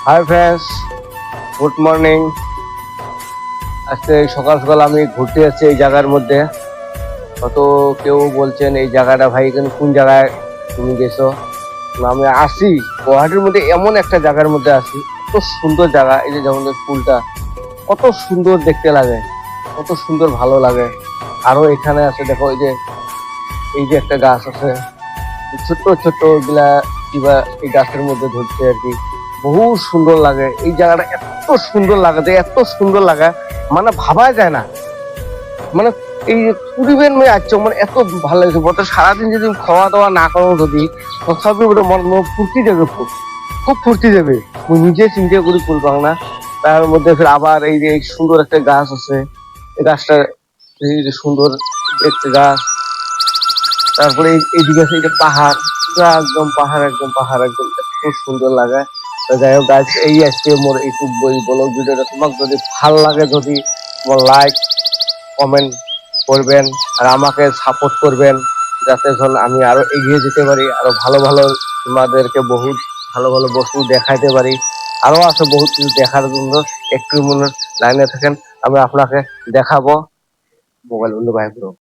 Hi friends, good morning. আজকে সকাল সকাল আমি ঘুরতে যাচ্ছি এই জায়গার মধ্যে। কত কেউ বলছেন এই জায়গাটা ভাই এখানে কোন জায়গায় তুমি গেছো। আমি আসি গুয়াহাটির মধ্যে, এমন একটা জায়গার মধ্যে আসি, কত সুন্দর জায়গা। এই যে যেমন ফুলটা কত সুন্দর দেখতে লাগে, কত সুন্দর ভালো লাগে। আরো এখানে আছে দেখো, এই যে একটা গাছ আছে, ছোট্ট ছোট্ট গুলা কিবা এই গাছের মধ্যে ধরছে আর কি। বহু সুন্দর লাগে এই জায়গাটা, এত সুন্দর লাগে যে এত সুন্দর লাগে মানে ভাবা যায় না। মানে এই যে পরিবেশ মেয়ে আসছো, মানে এত ভালো লাগছে। বলতে সারাদিন যদি খাওয়া দাওয়া না করো, যদি তথাপি ওটা মন মন ফুর্তি যাবে, খুব খুব ফুর্তি যাবে। মুই নিজে চিন্তা করি করবাং না। তার মধ্যে ফের আবার এই যে এই সুন্দর একটা গাছ আছে, এই গাছটা এই যে সুন্দর দেখতে গাছ। তারপরে এইদিকে আছে এই যে পাহাড়, পুরা একদম পাহাড়, একদম পাহাড়, একদম খুব সুন্দর লাগে। তো যাই হোক গাছ, এই আজকে মোর ইউটিউব বই ব্লগ ভিডিওটা তোমাকে যদি ভাল লাগে, যদি তোমার লাইক কমেন্ট করবেন আর আমাকে সাপোর্ট করবেন, যাতে ধরুন আমি আরো এগিয়ে যেতে পারি, আরো ভালো ভালো তোমাদেরকে বহুত ভালো ভালো বস্তু দেখাইতে পারি। আরো আছে বহুত কিছু দেখার জন্য, একটু মনে লাইনে থাকেন, আমি আপনাকে দেখাবো। মোবাইল বন্ধ বাইর করো।